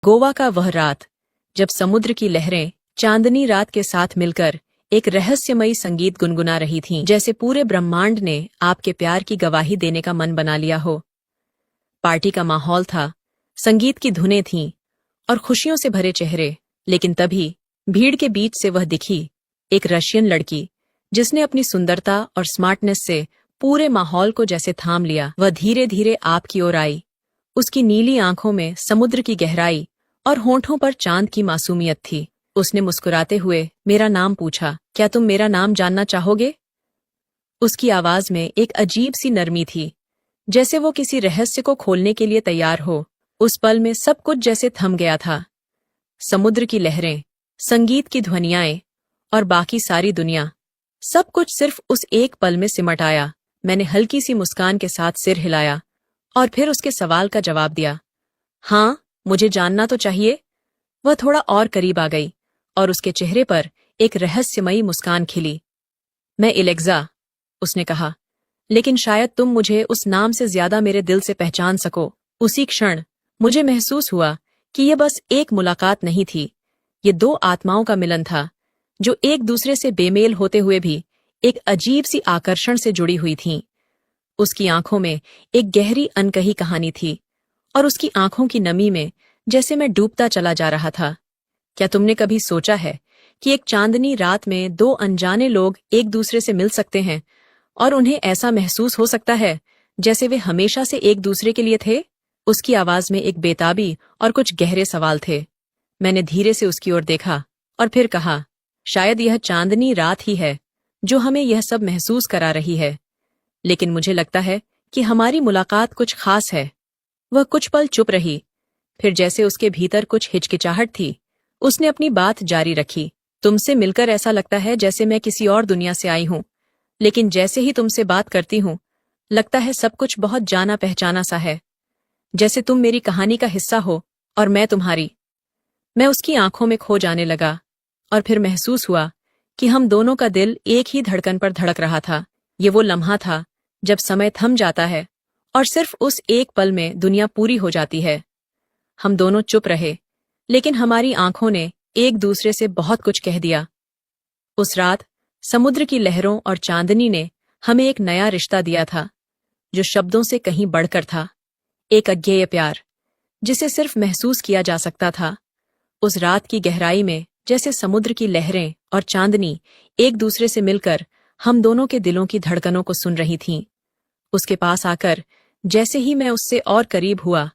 गोवा का वह रात जब समुद्र की लहरें चांदनी रात के साथ मिलकर एक रहस्यमयी संगीत गुनगुना रही थीं, जैसे पूरे ब्रह्मांड ने आपके प्यार की गवाही देने का मन बना लिया हो। पार्टी का माहौल था, संगीत की धुनें थीं और खुशियों से भरे चेहरे। लेकिन तभी भीड़ के बीच से वह दिखी, एक रशियन लड़की जिसने अपनी सुंदरता और स्मार्टनेस से पूरे माहौल को जैसे थाम लिया। वह धीरे धीरे आपकी ओर आई। उसकी नीली आंखों में समुद्र की गहराई और होंठों पर चांद की मासूमियत थी। उसने मुस्कुराते हुए मेरा नाम पूछा, क्या तुम मेरा नाम जानना चाहोगे? उसकी आवाज में एक अजीब सी नरमी थी, जैसे वो किसी रहस्य को खोलने के लिए तैयार हो। उस पल में सब कुछ जैसे थम गया था। समुद्र की लहरें, संगीत की ध्वनियाएं और बाकी सारी दुनिया, सब कुछ सिर्फ उस एक पल में सिमट आया। मैंने हल्की सी मुस्कान के साथ सिर हिलाया और फिर उसके सवाल का जवाब दिया, हाँ, मुझे जानना तो चाहिए। वह थोड़ा और करीब आ गई और उसके चेहरे पर एक रहस्यमयी मुस्कान खिली। मैं एलेक्सा, उसने कहा, लेकिन शायद तुम मुझे उस नाम से ज्यादा मेरे दिल से पहचान सको। उसी क्षण मुझे महसूस हुआ कि यह बस एक मुलाकात नहीं थी, ये दो आत्माओं का मिलन था, जो एक दूसरे से बेमेल होते हुए भी एक अजीब सी आकर्षण से जुड़ी हुई थीं। उसकी आंखों में एक गहरी अनकही कहानी थी और उसकी आंखों की नमी में जैसे मैं डूबता चला जा रहा था। क्या तुमने कभी सोचा है कि एक चांदनी रात में दो अनजाने लोग एक दूसरे से मिल सकते हैं और उन्हें ऐसा महसूस हो सकता है जैसे वे हमेशा से एक दूसरे के लिए थे? उसकी आवाज में एक बेताबी और कुछ गहरे सवाल थे। मैंने धीरे से उसकी ओर देखा और फिर कहा, शायद यह चांदनी रात ही है जो हमें यह सब महसूस करा रही है, लेकिन मुझे लगता है कि हमारी मुलाकात कुछ खास है। वह कुछ पल चुप रही, फिर जैसे उसके भीतर कुछ हिचकिचाहट थी, उसने अपनी बात जारी रखी। तुमसे मिलकर ऐसा लगता है जैसे मैं किसी और दुनिया से आई हूं, लेकिन जैसे ही तुमसे बात करती हूं, लगता है सब कुछ बहुत जाना पहचाना सा है, जैसे तुम मेरी कहानी का हिस्सा हो और मैं तुम्हारी। मैं उसकी आंखों में खो जाने लगा और फिर महसूस हुआ कि हम दोनों का दिल एक ही धड़कन पर धड़क रहा था। ये वो लम्हा था जब समय थम जाता है और सिर्फ उस एक पल में दुनिया पूरी हो जाती है। हम दोनों चुप रहे, लेकिन हमारी आंखों ने एक दूसरे से बहुत कुछ कह दिया। उस रात समुद्र की लहरों और चांदनी ने हमें एक नया रिश्ता दिया था, जो शब्दों से कहीं बढ़कर था। एक अज्ञेय प्यार, जिसे सिर्फ महसूस किया जा सकता था। उस रात की गहराई में जैसे समुद्र की लहरें और चांदनी एक दूसरे से मिलकर हम दोनों के दिलों की धड़कनों को सुन रही थीं। उसके पास आकर जैसे ही मैं उससे और करीब हुआ,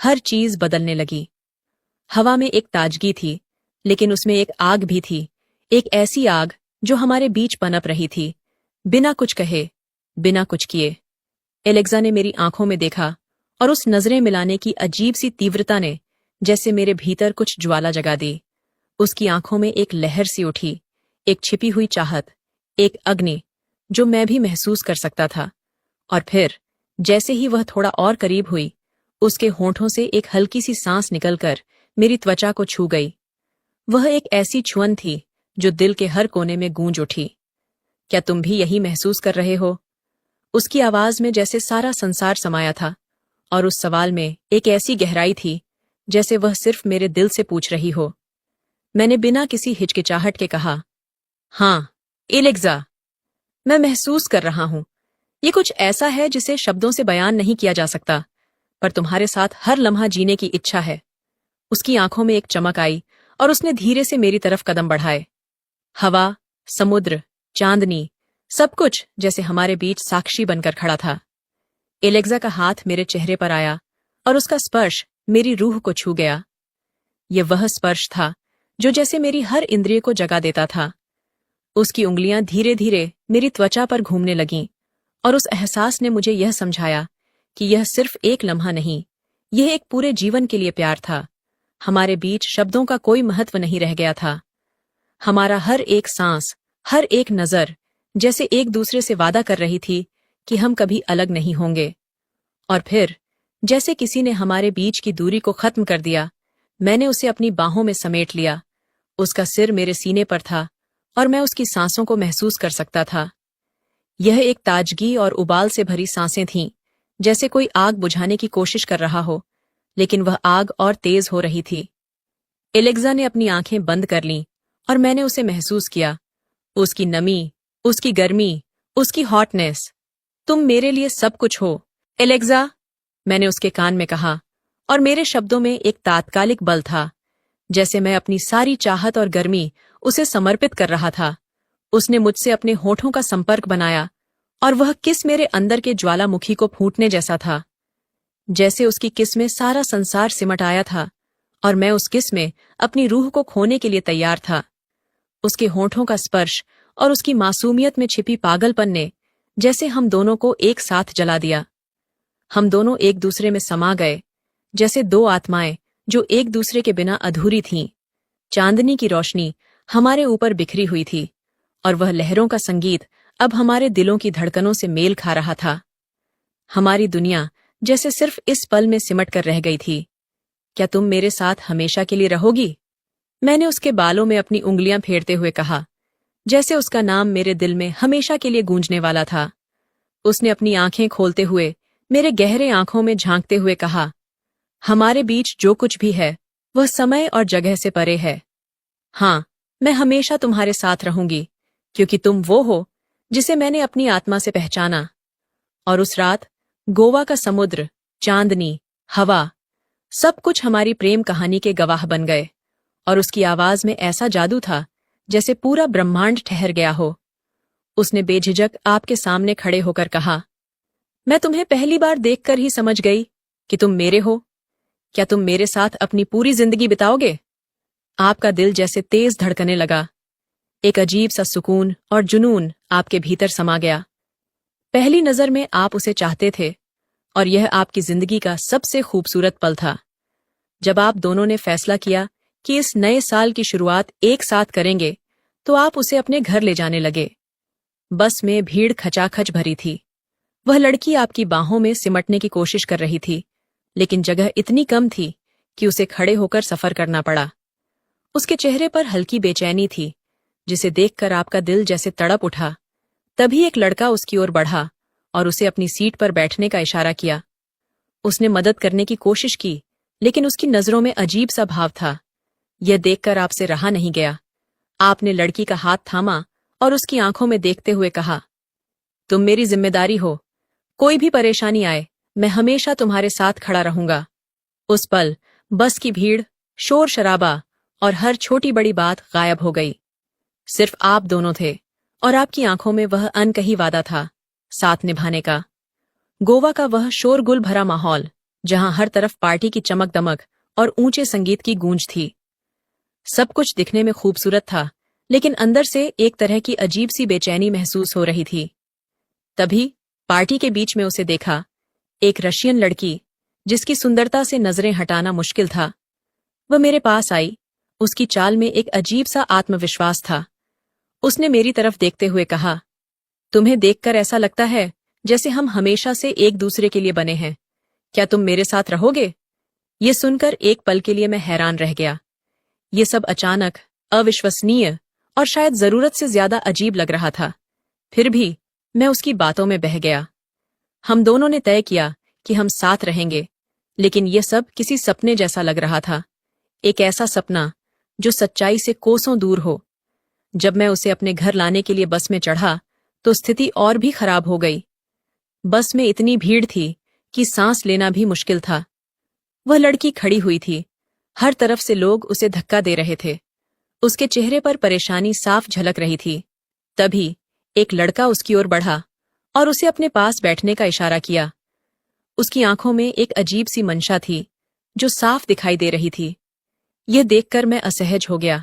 हर चीज बदलने लगी। हवा में एक ताजगी थी, लेकिन उसमें एक आग भी थी, एक ऐसी आग जो हमारे बीच पनप रही थी, बिना कुछ कहे, बिना कुछ किए। एलेक्सा ने मेरी आंखों में देखा और उस नजरें मिलाने की अजीब सी तीव्रता ने जैसे मेरे भीतर कुछ ज्वाला जगा दी। उसकी आंखों में एक लहर सी उठी, एक छिपी हुई चाहत, एक अग्नि जो मैं भी महसूस कर सकता था। और फिर जैसे ही वह थोड़ा और करीब हुई, उसके होंठों से एक हल्की सी सांस निकलकर मेरी त्वचा को छू गई। वह एक ऐसी छुअन थी जो दिल के हर कोने में गूंज उठी। क्या तुम भी यही महसूस कर रहे हो? उसकी आवाज में जैसे सारा संसार समाया था और उस सवाल में एक ऐसी गहराई थी जैसे वह सिर्फ मेरे दिल से पूछ रही हो। मैंने बिना किसी हिचकिचाहट के कहा, हाँ एलेक्सा, मैं महसूस कर रहा हूं। ये कुछ ऐसा है जिसे शब्दों से बयान नहीं किया जा सकता, पर तुम्हारे साथ हर लम्हा जीने की इच्छा है। उसकी आंखों में एक चमक आई और उसने धीरे से मेरी तरफ कदम बढ़ाए। हवा, समुद्र, चांदनी, सब कुछ जैसे हमारे बीच साक्षी बनकर खड़ा था। एलेक्सा का हाथ मेरे चेहरे पर आया और उसका स्पर्श मेरी रूह को छू गया। यह वह स्पर्श था जो जैसे मेरी हर इंद्रिय को जगा देता था। उसकी उंगलियां धीरे धीरे मेरी त्वचा पर घूमने लगीं और उस एहसास ने मुझे यह समझाया कि यह सिर्फ एक लम्हा नहीं, यह एक पूरे जीवन के लिए प्यार था। हमारे बीच शब्दों का कोई महत्व नहीं रह गया था। हमारा हर एक सांस, हर एक नजर जैसे एक दूसरे से वादा कर रही थी कि हम कभी अलग नहीं होंगे। और फिर जैसे किसी ने हमारे बीच की दूरी को खत्म कर दिया, मैंने उसे अपनी बाहों में समेट लिया। उसका सिर मेरे सीने पर था और मैं उसकी सांसों को महसूस कर सकता था। यह एक ताजगी और उबाल से भरी सांसें थीं, जैसे कोई आग बुझाने की कोशिश कर रहा हो, लेकिन वह आग और तेज हो रही थी। एलेक्सा ने अपनी आंखें बंद कर लीं और मैंने उसे महसूस किया, उसकी नमी, उसकी गर्मी, उसकी हॉटनेस। तुम मेरे लिए सब कुछ हो, एलेक्सा, मैंने उसके कान में कहा, और मेरे शब्दों में एक तात्कालिक बल था, जैसे मैं अपनी सारी चाहत और गर्मी उसे समर्पित कर रहा था। उसने मुझसे अपने होठों का संपर्क बनाया और वह किस मेरे अंदर के ज्वालामुखी को फूटने जैसा था। जैसे उसकी किस में सारा संसार सिमट आया था और मैं उस किस में अपनी रूह को खोने के लिए तैयार था। उसके होठों का स्पर्श और उसकी मासूमियत में छिपी पागलपन ने जैसे हम दोनों को एक साथ जला दिया। हम दोनों एक दूसरे में समा गए, जैसे दो आत्माएं जो एक दूसरे के बिना अधूरी थीं। चांदनी की रोशनी हमारे ऊपर बिखरी हुई थी और वह लहरों का संगीत अब हमारे दिलों की धड़कनों से मेल खा रहा था। हमारी दुनिया जैसे सिर्फ इस पल में सिमट कर रह गई थी। क्या तुम मेरे साथ हमेशा के लिए रहोगी? मैंने उसके बालों में अपनी उंगलियां फेरते हुए कहा, जैसे उसका नाम मेरे दिल में हमेशा के लिए गूंजने वाला था। उसने अपनी आंखें खोलते हुए मेरे गहरे आंखों में झांकते हुए कहा, हमारे बीच जो कुछ भी है वह समय और जगह से परे है। हाँ, मैं हमेशा तुम्हारे साथ रहूंगी, क्योंकि तुम वो हो जिसे मैंने अपनी आत्मा से पहचाना। और उस रात गोवा का समुद्र, चांदनी, हवा, सब कुछ हमारी प्रेम कहानी के गवाह बन गए। और उसकी आवाज में ऐसा जादू था जैसे पूरा ब्रह्मांड ठहर गया हो। उसने बेझिझक आपके सामने खड़े होकर कहा, मैं तुम्हें पहली बार देखकर ही समझ गई कि तुम मेरे हो। क्या तुम मेरे साथ अपनी पूरी जिंदगी बिताओगे? आपका दिल जैसे तेज धड़कने लगा। एक अजीब सा सुकून और जुनून आपके भीतर समा गया। पहली नजर में आप उसे चाहते थे और यह आपकी जिंदगी का सबसे खूबसूरत पल था। जब आप दोनों ने फैसला किया कि इस नए साल की शुरुआत एक साथ करेंगे, तो आप उसे अपने घर ले जाने लगे। बस में भीड़ खचाखच भरी थी। वह लड़की आपकी बाहों में सिमटने की कोशिश कर रही थी, लेकिन जगह इतनी कम थी कि उसे खड़े होकर सफर करना पड़ा। उसके चेहरे पर हल्की बेचैनी थी, जिसे देखकर आपका दिल जैसे तड़प उठा। तभी एक लड़का उसकी ओर बढ़ा और उसे अपनी सीट पर बैठने का इशारा किया। उसने मदद करने की कोशिश की, लेकिन उसकी नजरों में अजीब सा भाव था। यह देखकर आपसे रहा नहीं गया। आपने लड़की का हाथ थामा और उसकी आंखों में देखते हुए कहा, तुम मेरी जिम्मेदारी हो। कोई भी परेशानी आए, मैं हमेशा तुम्हारे साथ खड़ा रहूंगा। उस पल बस की भीड़, शोर शराबा और हर छोटी बड़ी बात गायब हो गई। सिर्फ आप दोनों थे और आपकी आंखों में वह अनकही वादा था, साथ निभाने का। गोवा का वह शोरगुल भरा माहौल, जहां हर तरफ पार्टी की चमक दमक और ऊंचे संगीत की गूंज थी। सब कुछ दिखने में खूबसूरत था, लेकिन अंदर से एक तरह की अजीब सी बेचैनी महसूस हो रही थी। तभी पार्टी के बीच में उसे देखा, एक रशियन लड़की, जिसकी सुंदरता से नजरें हटाना मुश्किल था। वह मेरे पास आई। उसकी चाल में एक अजीब सा आत्मविश्वास था। उसने मेरी तरफ देखते हुए कहा, तुम्हें देखकर ऐसा लगता है जैसे हम हमेशा से एक दूसरे के लिए बने हैं। क्या तुम मेरे साथ रहोगे? ये सुनकर एक पल के लिए मैं हैरान रह गया। ये सब अचानक, अविश्वसनीय और शायद जरूरत से ज्यादा अजीब लग रहा था। फिर भी मैं उसकी बातों में बह गया। हम दोनों ने तय किया कि हम साथ रहेंगे, लेकिन यह सब किसी सपने जैसा लग रहा था। एक ऐसा सपना जो सच्चाई से कोसों दूर हो। जब मैं उसे अपने घर लाने के लिए बस में चढ़ा, तो स्थिति और भी खराब हो गई। बस में इतनी भीड़ थी कि सांस लेना भी मुश्किल था। वह लड़की खड़ी हुई थी। हर तरफ से लोग उसे धक्का दे रहे थे। उसके चेहरे पर परेशानी साफ झलक रही थी। तभी एक लड़का उसकी ओर बढ़ा और उसे अपने पास बैठने का इशारा किया। उसकी आंखों में एक अजीब सी मंशा थी, जो साफ दिखाई दे रही थी। यह देखकर मैं असहज हो गया।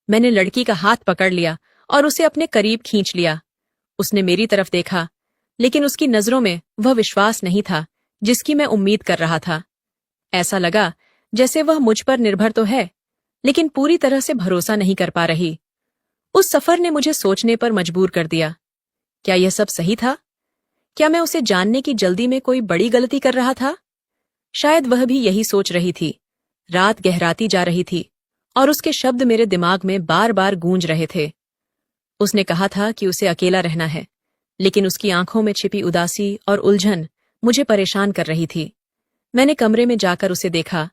मैंने लड़की का हाथ पकड़ लिया और उसे अपने करीब खींच लिया। उसने मेरी तरफ देखा, लेकिन उसकी नजरों में वह विश्वास नहीं था जिसकी मैं उम्मीद कर रहा था। ऐसा लगा जैसे वह मुझ पर निर्भर तो है, लेकिन पूरी तरह से भरोसा नहीं कर पा रही। उस सफर ने मुझे सोचने पर मजबूर कर दिया। क्या यह सब सही था? क्या मैं उसे जानने की जल्दी में कोई बड़ी गलती कर रहा था? शायद वह भी यही सोच रही थी। रात गहराती जा रही थी और उसके शब्द मेरे दिमाग में बार बार गूंज रहे थे। उसने कहा था कि उसे अकेला रहना है, लेकिन उसकी आंखों में छिपी उदासी और उलझन मुझे परेशान कर रही थी। मैंने कमरे में जाकर उसे देखा।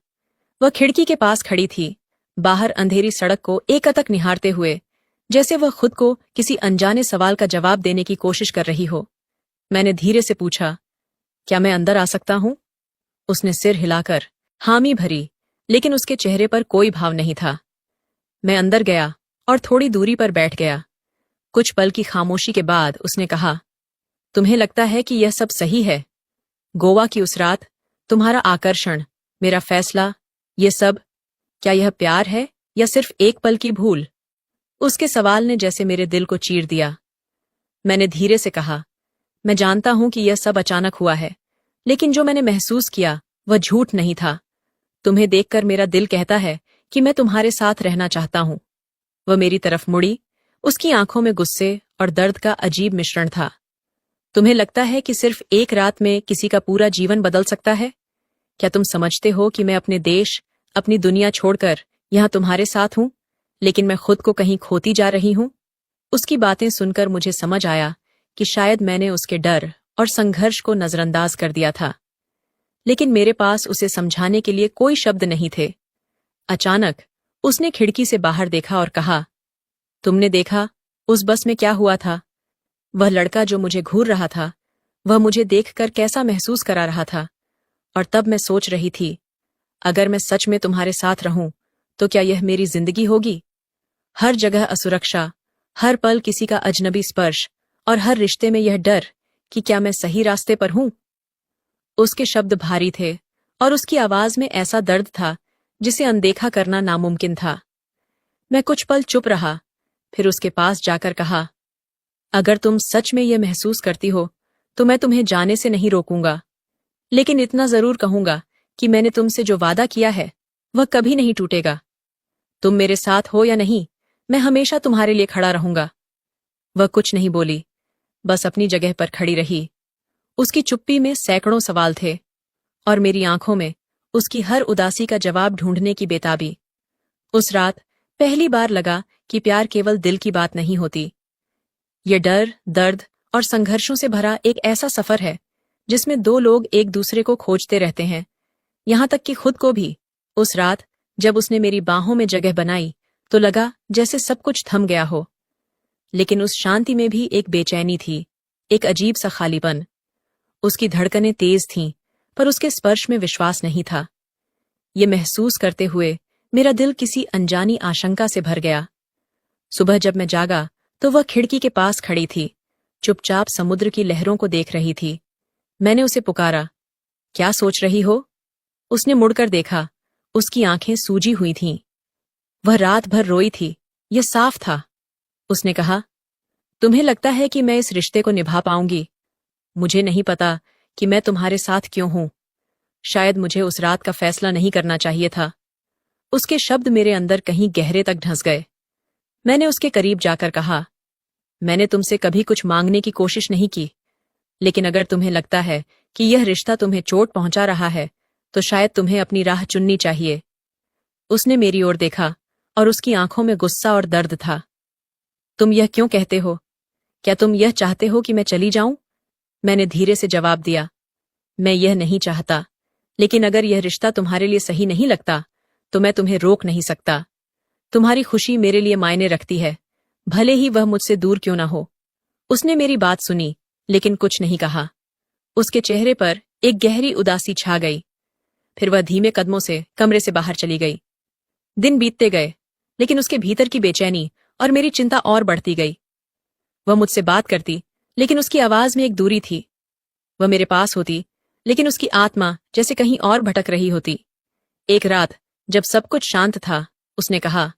वह खिड़की के पास खड़ी थी, बाहर अंधेरी सड़क को एकटक निहारते हुए, जैसे वह खुद को किसी अनजाने सवाल का जवाब देने की कोशिश कर रही हो। मैंने धीरे से पूछा, क्या मैं अंदर आ सकता हूं? उसने सिर हिलाकर हामी भरी, लेकिन उसके चेहरे पर कोई भाव नहीं था। मैं अंदर गया और थोड़ी दूरी पर बैठ गया। कुछ पल की खामोशी के बाद उसने कहा, तुम्हें लगता है कि यह सब सही है? गोवा की उस रात, तुम्हारा आकर्षण, मेरा फैसला, ये सब, क्या यह प्यार है या सिर्फ एक पल की भूल? उसके सवाल ने जैसे मेरे दिल को चीर दिया। मैंने धीरे से कहा, मैं जानता हूं कि यह सब अचानक हुआ है, लेकिन जो मैंने महसूस किया वह झूठ नहीं था। तुम्हें देखकर मेरा दिल कहता है कि मैं तुम्हारे साथ रहना चाहता हूं। वह मेरी तरफ मुड़ी, उसकी आंखों में गुस्से और दर्द का अजीब मिश्रण था। तुम्हें लगता है कि सिर्फ एक रात में किसी का पूरा जीवन बदल सकता है? क्या तुम समझते हो कि मैं अपने देश, अपनी दुनिया छोड़कर यहां तुम्हारे साथ हूं, लेकिन मैं खुद को कहीं खोती जा रही हूं? उसकी बातें सुनकर मुझे समझ आया कि शायद मैंने उसके डर और संघर्ष को नजरअंदाज कर दिया था, लेकिन मेरे पास उसे समझाने के लिए कोई शब्द नहीं थे। अचानक उसने खिड़की से बाहर देखा और कहा, तुमने देखा उस बस में क्या हुआ था? वह लड़का जो मुझे घूर रहा था, वह मुझे देखकर कैसा महसूस करा रहा था। और तब मैं सोच रही थी, अगर मैं सच में तुम्हारे साथ रहूं तो क्या यह मेरी जिंदगी होगी? हर जगह असुरक्षा, हर पल किसी का अजनबी स्पर्श, और हर रिश्ते में यह डर कि क्या मैं सही रास्ते पर हूं? उसके शब्द भारी थे और उसकी आवाज में ऐसा दर्द था जिसे अनदेखा करना नामुमकिन था। मैं कुछ पल चुप रहा, फिर उसके पास जाकर कहा, अगर तुम सच में यह महसूस करती हो तो मैं तुम्हें जाने से नहीं रोकूंगा, लेकिन इतना जरूर कहूंगा कि मैंने तुमसे जो वादा किया है वह कभी नहीं टूटेगा। तुम मेरे साथ हो या नहीं, मैं हमेशा तुम्हारे लिए खड़ा रहूंगा। वह कुछ नहीं बोली, बस अपनी जगह पर खड़ी रही। उसकी चुप्पी में सैकड़ों सवाल थे और मेरी आंखों में उसकी हर उदासी का जवाब ढूंढने की बेताबी। उस रात पहली बार लगा कि प्यार केवल दिल की बात नहीं होती। ये डर, दर्द और संघर्षों से भरा एक ऐसा सफर है जिसमें दो लोग एक दूसरे को खोजते रहते हैं, यहां तक कि खुद को भी। उस रात जब उसने मेरी बाहों में जगह बनाई तो लगा जैसे सब कुछ थम गया हो, लेकिन उस शांति में भी एक बेचैनी थी, एक अजीब सा खालीपन। उसकी धड़कनें तेज थीं, पर उसके स्पर्श में विश्वास नहीं था। ये महसूस करते हुए मेरा दिल किसी अनजानी आशंका से भर गया। सुबह जब मैं जागा तो वह खिड़की के पास खड़ी थी, चुपचाप समुद्र की लहरों को देख रही थी। मैंने उसे पुकारा, क्या सोच रही हो? उसने मुड़कर देखा, उसकी आंखें सूजी हुई थीं। वह रात भर रोई थी, यह साफ था। उसने कहा, तुम्हें लगता है कि मैं इस रिश्ते को निभा पाऊंगी? मुझे नहीं पता कि मैं तुम्हारे साथ क्यों हूं। शायद मुझे उस रात का फैसला नहीं करना चाहिए था। उसके शब्द मेरे अंदर कहीं गहरे तक ढंस गए। मैंने उसके करीब जाकर कहा, मैंने तुमसे कभी कुछ मांगने की कोशिश नहीं की, लेकिन अगर तुम्हें लगता है कि यह रिश्ता तुम्हें चोट पहुंचा रहा है तो शायद तुम्हें अपनी राह चुननी चाहिए। उसने मेरी ओर देखा और उसकी आंखों में गुस्सा और दर्द था। तुम यह क्यों कहते हो? क्या तुम यह चाहते हो कि मैं चली जाऊं? मैंने धीरे से जवाब दिया, मैं यह नहीं चाहता, लेकिन अगर यह रिश्ता तुम्हारे लिए सही नहीं लगता तो मैं तुम्हें रोक नहीं सकता। तुम्हारी खुशी मेरे लिए मायने रखती है, भले ही वह मुझसे दूर क्यों ना हो। उसने मेरी बात सुनी, लेकिन कुछ नहीं कहा। उसके चेहरे पर एक गहरी उदासी छा गई। फिर वह धीमे कदमों से कमरे से बाहर चली गई। दिन बीतते गए, लेकिन उसके भीतर की बेचैनी और मेरी चिंता और बढ़ती गई। वह मुझसे बात करती, लेकिन उसकी आवाज में एक दूरी थी। वह मेरे पास होती, लेकिन उसकी आत्मा जैसे कहीं और भटक रही होती। एक रात जब सब कुछ शांत था, उसने कहा,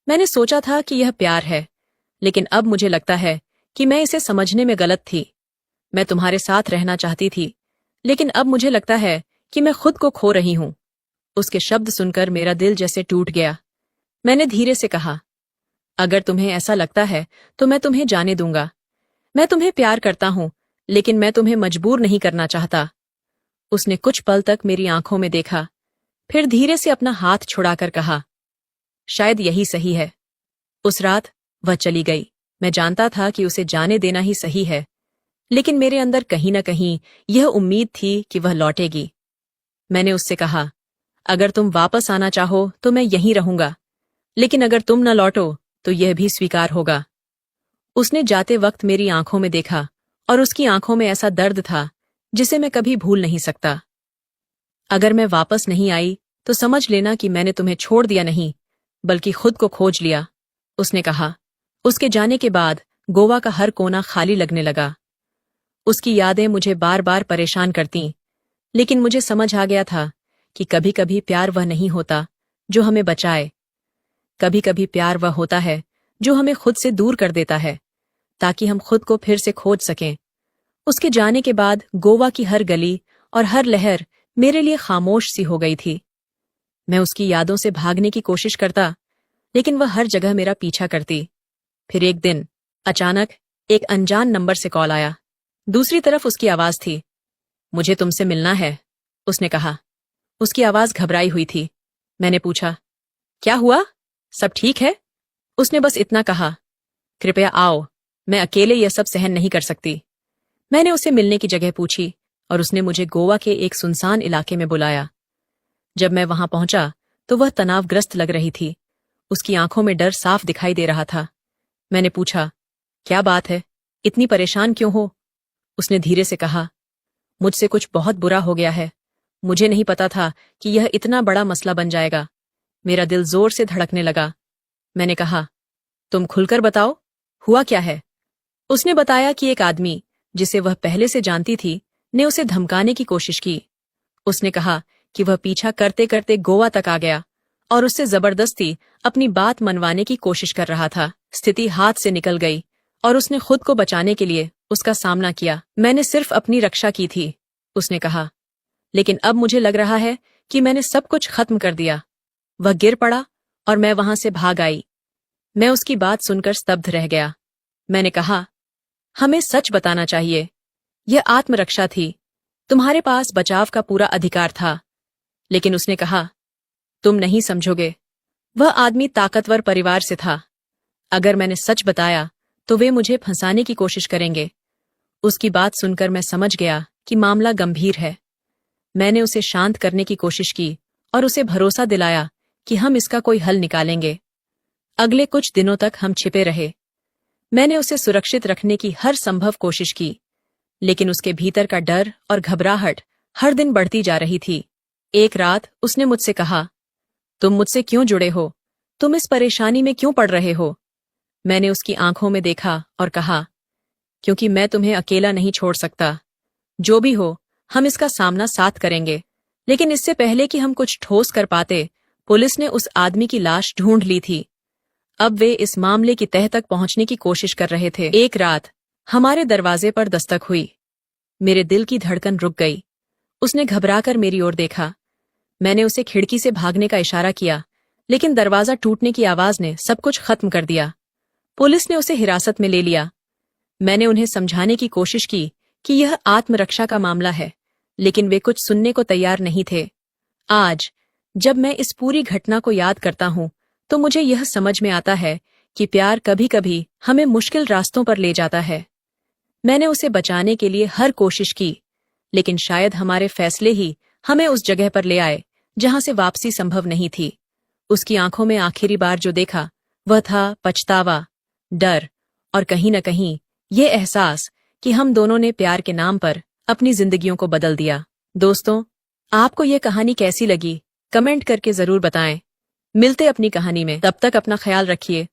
मैंने सोचा था कि यह प्यार है, लेकिन अब मुझे लगता है कि मैं इसे समझने में गलत थी। मैं तुम्हारे साथ रहना चाहती थी, लेकिन अब मुझे लगता है कि मैं खुद को खो रही हूं। उसके शब्द सुनकर मेरा दिल जैसे टूट गया। मैंने धीरे से कहा, अगर तुम्हें ऐसा लगता है तो मैं तुम्हें जाने दूंगा। मैं तुम्हें प्यार करता हूं, लेकिन मैं तुम्हें मजबूर नहीं करना चाहता। उसने कुछ पल तक मेरी आंखों में देखा, फिर धीरे से अपना हाथ छुड़ाकर कहा, शायद यही सही है। उस रात वह चली गई। मैं जानता था कि उसे जाने देना ही सही है, लेकिन मेरे अंदर कहीं न कहीं यह उम्मीद थी कि वह लौटेगी। मैंने उससे कहा, अगर तुम वापस आना चाहो तो मैं यहीं रहूंगा, लेकिन अगर तुम न लौटो तो यह भी स्वीकार होगा। उसने जाते वक्त मेरी आंखों में देखा और उसकी आंखों में ऐसा दर्द था जिसे मैं कभी भूल नहीं सकता। अगर मैं वापस नहीं आई तो समझ लेना कि मैंने तुम्हें छोड़ दिया नहीं, बल्कि खुद को खोज लिया, उसने कहा। उसके जाने के बाद गोवा का हर कोना खाली लगने लगा। उसकी यादें मुझे बार बार परेशान करतीं, लेकिन मुझे समझ आ गया था कि कभी कभी प्यार वह नहीं होता जो हमें बचाए, कभी कभी प्यार वह होता है जो हमें खुद से दूर कर देता है, ताकि हम खुद को फिर से खोज सकें। उसके जाने के बाद गोवा की हर गली और हर लहर मेरे लिए खामोश सी हो गई थी। मैं उसकी यादों से भागने की कोशिश करता, लेकिन वह हर जगह मेरा पीछा करती। फिर एक दिन अचानक एक अनजान नंबर से कॉल आया। दूसरी तरफ उसकी आवाज थी। मुझे तुमसे मिलना है, उसने कहा। उसकी आवाज घबराई हुई थी। मैंने पूछा, क्या हुआ, सब ठीक है? उसने बस इतना कहा, कृपया आओ, मैं अकेले यह सब सहन नहीं कर सकती। मैंने उसे मिलने की जगह पूछी और उसने मुझे गोवा के एक सुनसान इलाके में बुलाया। जब मैं वहां पहुंचा तो वह तनावग्रस्त लग रही थी। उसकी आंखों में डर साफ दिखाई दे रहा था। मैंने पूछा, क्या बात है, इतनी परेशान क्यों हो? उसने धीरे से कहा, मुझसे कुछ बहुत बुरा हो गया है। मुझे नहीं पता था कि यह इतना बड़ा मसला बन जाएगा। मेरा दिल जोर से धड़कने लगा। मैंने कहा, तुम खुलकर बताओ, हुआ क्या है? उसने बताया कि एक आदमी जिसे वह पहले से जानती थी ने उसे धमकाने की कोशिश की। उसने कहा कि वह पीछा करते करते गोवा तक आ गया और उससे जबरदस्ती अपनी बात मनवाने की कोशिश कर रहा था। स्थिति हाथ से निकल गई और उसने खुद को बचाने के लिए उसका सामना किया। मैंने सिर्फ अपनी रक्षा की थी, उसने कहा, लेकिन अब मुझे लग रहा है कि मैंने सब कुछ खत्म कर दिया। वह गिर पड़ा और मैं वहां से भाग आई। मैं उसकी बात सुनकर स्तब्ध रह गया। मैंने कहा, हमें सच बताना चाहिए। यह आत्मरक्षा थी, तुम्हारे पास बचाव का पूरा अधिकार था। लेकिन उसने कहा, तुम नहीं समझोगे। वह आदमी ताकतवर परिवार से था। अगर मैंने सच बताया तो वे मुझे फंसाने की कोशिश करेंगे। उसकी बात सुनकर मैं समझ गया कि मामला गंभीर है। मैंने उसे शांत करने की कोशिश की और उसे भरोसा दिलाया कि हम इसका कोई हल निकालेंगे। अगले कुछ दिनों तक हम छिपे रहे। मैंने उसे सुरक्षित रखने की हर संभव कोशिश की, लेकिन उसके भीतर का डर और घबराहट हर दिन बढ़ती जा रही थी। एक रात उसने मुझसे कहा, तुम मुझसे क्यों जुड़े हो? तुम इस परेशानी में क्यों पड़ रहे हो? मैंने उसकी आंखों में देखा और कहा, क्योंकि मैं तुम्हें अकेला नहीं छोड़ सकता। जो भी हो, हम इसका सामना साथ करेंगे। लेकिन इससे पहले कि हम कुछ ठोस कर पाते, पुलिस ने उस आदमी की लाश ढूंढ ली थी। अब वे इस मामले की तह तक पहुंचने की कोशिश कर रहे थे। एक रात हमारे दरवाजे पर दस्तक हुई। मेरे दिल की धड़कन रुक गई। उसने घबराकर मेरी ओर देखा। मैंने उसे खिड़की से भागने का इशारा किया, लेकिन दरवाजा टूटने की आवाज ने सब कुछ खत्म कर दिया। पुलिस ने उसे हिरासत में ले लिया। मैंने उन्हें समझाने की कोशिश की कि यह आत्मरक्षा का मामला है, लेकिन वे कुछ सुनने को तैयार नहीं थे। आज जब मैं इस पूरी घटना को याद करता हूं, तो मुझे यह समझ में आता है कि प्यार कभी कभी हमें मुश्किल रास्तों पर ले जाता है। मैंने उसे बचाने के लिए हर कोशिश की, लेकिन शायद हमारे फैसले ही हमें उस जगह पर ले आए जहां से वापसी संभव नहीं थी। उसकी आंखों में आखिरी बार जो देखा वह था पछतावा, डर और कहीं न कहीं ये एहसास कि हम दोनों ने प्यार के नाम पर अपनी जिंदगियों को बदल दिया। दोस्तों, आपको ये कहानी कैसी लगी? कमेंट करके जरूर बताएं। मिलते अपनी कहानी में, तब तक अपना ख्याल रखिए।